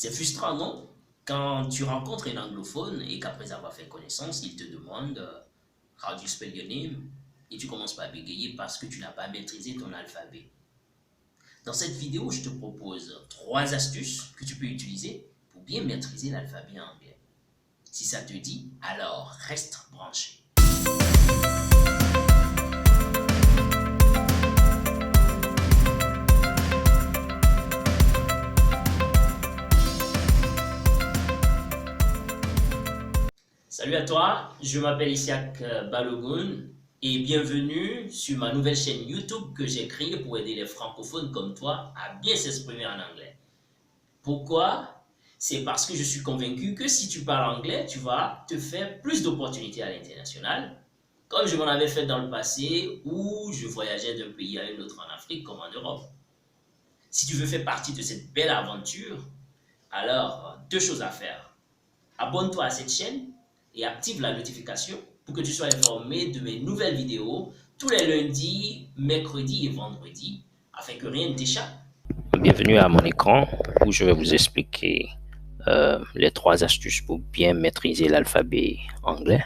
C'est frustrant, non? Quand tu rencontres un anglophone et qu'après avoir fait connaissance, il te demande How do you spell your name? Et tu commences par bégayer parce que tu n'as pas maîtrisé ton alphabet. Dans cette vidéo, je te propose trois astuces que tu peux utiliser pour bien maîtriser l'alphabet anglais. Si ça te dit, alors reste branché. Salut à toi, je m'appelle Isiak Balogun et bienvenue sur ma nouvelle chaîne YouTube que j'ai créée pour aider les francophones comme toi à bien s'exprimer en anglais. Pourquoi? C'est parce que je suis convaincu que si tu parles anglais, tu vas te faire plus d'opportunités à l'international, comme je m'en avais fait dans le passé où je voyageais d'un pays à un autre en Afrique comme en Europe. Si tu veux faire partie de cette belle aventure, alors deux choses à faire. Abonne-toi à cette chaîne et active la notification pour que tu sois informé de mes nouvelles vidéos tous les lundis, mercredis et vendredis afin que rien ne t'échappe. Bienvenue à mon écran où je vais vous expliquer les trois astuces pour bien maîtriser l'alphabet anglais.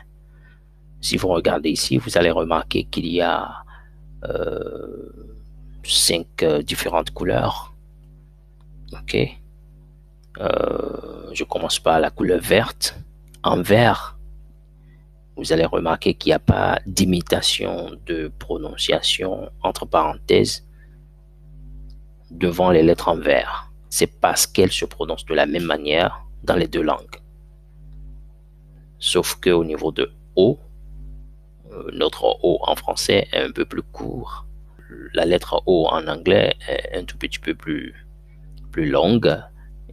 Si vous regardez ici, vous allez remarquer qu'il y a 5 différentes couleurs. Ok. Je commence par la couleur verte. En vert, vous allez remarquer qu'il n'y a pas d'imitation de prononciation entre parenthèses devant les lettres en vert. C'est parce qu'elles se prononcent de la même manière dans les deux langues. Sauf qu'au niveau de O, notre O en français est un peu plus court. La lettre O en anglais est un tout petit peu plus longue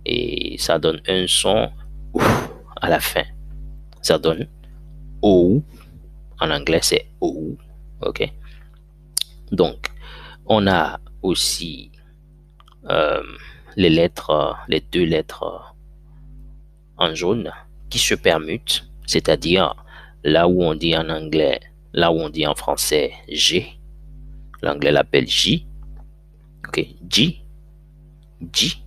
et ça donne un son ouf à la fin. Ça donne O. En anglais, c'est O. Ok. Donc, on a aussi les deux lettres en jaune qui se permutent, c'est-à-dire là où on dit en anglais, là où on dit en français G, l'anglais l'appelle J. Ok, J, J.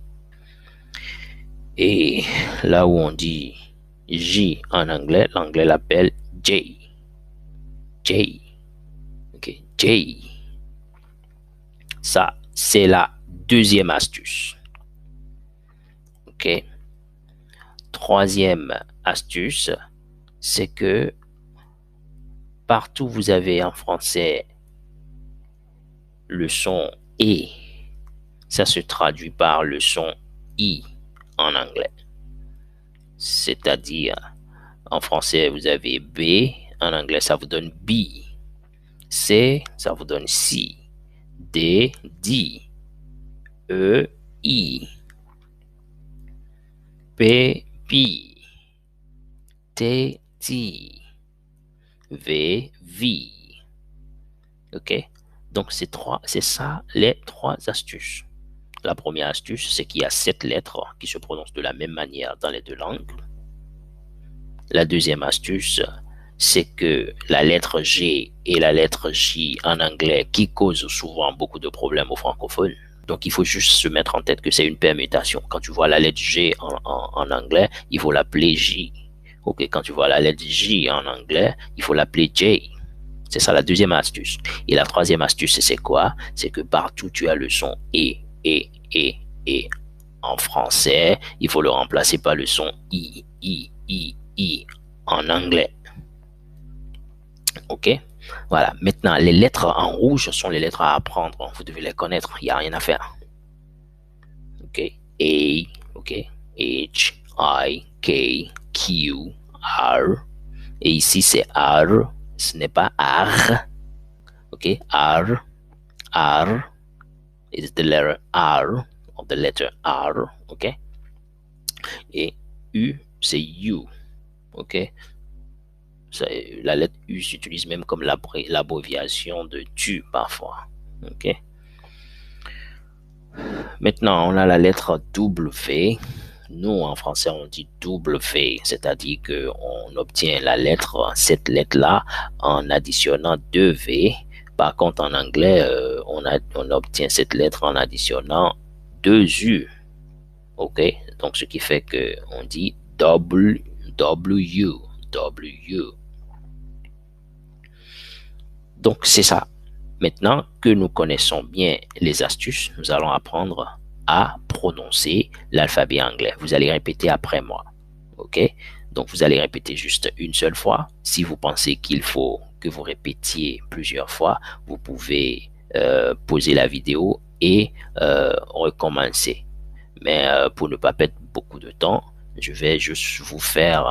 Et là où on dit J en anglais, l'anglais l'appelle J. J. Ok, J. Ça, c'est la deuxième astuce. Ok. Troisième astuce, c'est que partout vous avez en français le son E, ça se traduit par le son I en anglais. C'est-à-dire, en français, vous avez B, en anglais, ça vous donne B. C, ça vous donne C. D, D. E, I. P, P. T, T. V, V. Ok? Donc, c'est ça les trois astuces. La première astuce, c'est qu'il y a 7 lettres qui se prononcent de la même manière dans les deux langues. La deuxième astuce, c'est que la lettre G et la lettre J en anglais qui causent souvent beaucoup de problèmes aux francophones. Donc, il faut juste se mettre en tête que c'est une permutation. Quand tu vois la lettre G en anglais, il faut l'appeler J. Ok, quand tu vois la lettre J en anglais, il faut l'appeler J. C'est ça la deuxième astuce. Et la troisième astuce, c'est quoi? C'est que partout tu as le son et en français, il faut le remplacer par le son I en anglais. Ok? Voilà. Maintenant, les lettres en rouge sont les lettres à apprendre. Vous devez les connaître. Il n'y a rien à faire. Ok? A, ok? H, I, K, Q, R. Et ici, c'est R. Ce n'est pas R. Ok? R, R is the letter R, or the letter R. Ok? Et U, c'est U. Ok? La lettre U s'utilise même comme l'abréviation de tu parfois. Ok. Maintenant, on a la lettre W. Nous, en français, on dit W, c'est-à-dire qu'on obtient cette lettre-là en additionnant 2 V. Par contre, en anglais, on obtient cette lettre en additionnant 2 U. OK? Donc, ce qui fait que on dit W, W, W. Donc, c'est ça. Maintenant que nous connaissons bien les astuces, nous allons apprendre à prononcer l'alphabet anglais. Vous allez répéter après moi. OK? Donc, vous allez répéter juste une seule fois. Si vous pensez qu'il faut que vous répétiez plusieurs fois, vous pouvez poser la vidéo et recommencer. Mais pour ne pas perdre beaucoup de temps, je vais juste vous faire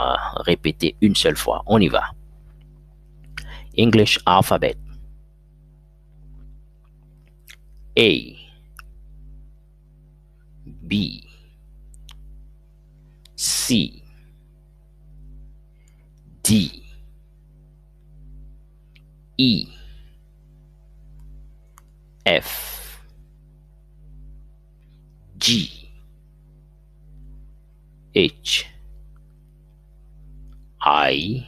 répéter une seule fois. On y va. English alphabet. A, B, C, D, E, F, G, H, I,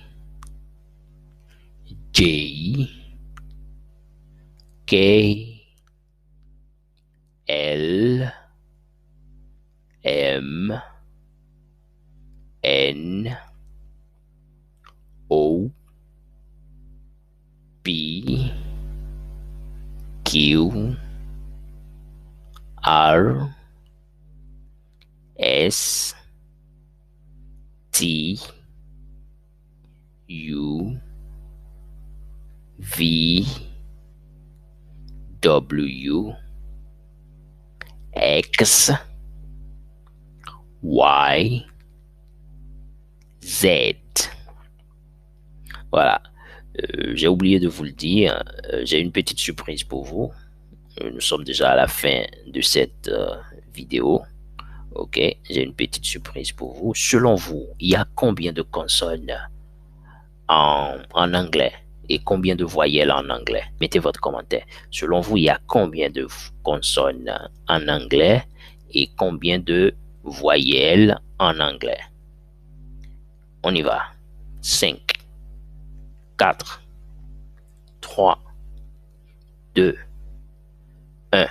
J, K, L, M, N, O, P, Q, R, S, T, U, V, W, X, Y, Z. Voilà. J'ai oublié de vous le dire. J'ai une petite surprise pour vous. Nous sommes déjà à la fin de cette vidéo. Ok, j'ai une petite surprise pour vous. Selon vous, il y a combien de consonnes en anglais et combien de voyelles en anglais? Mettez votre commentaire. Selon vous, il y a combien de consonnes en anglais et combien de voyelles en anglais? On y va. 5, 4, 3, 2, 1.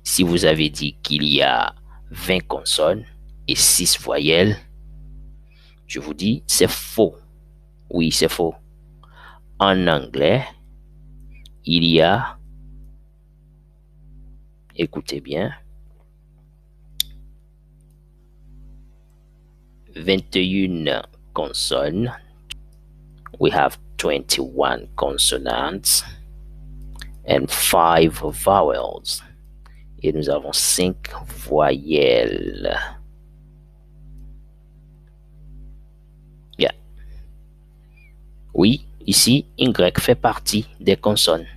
Si vous avez dit qu'il y a 20 consonnes et 6 voyelles, je vous dis, c'est faux. Oui, c'est faux. En anglais, il y a, écoutez bien, 21 consonnes. We have 21 consonants and 5 vowels. Et nous avons 5 voyelles. Yeah. Oui, ici, Y fait partie des consonnes.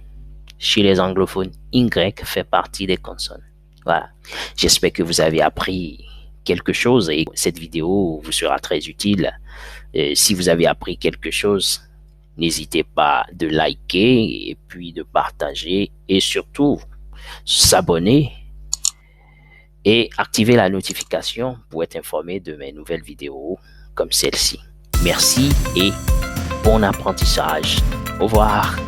Chez les anglophones, Y fait partie des consonnes. Voilà. J'espère que vous avez appris quelque chose et cette vidéo vous sera très utile. Si vous avez appris quelque chose, n'hésitez pas de liker et puis de partager et surtout s'abonner et activer la notification pour être informé de mes nouvelles vidéos comme celle-ci. Merci et bon apprentissage. Au revoir.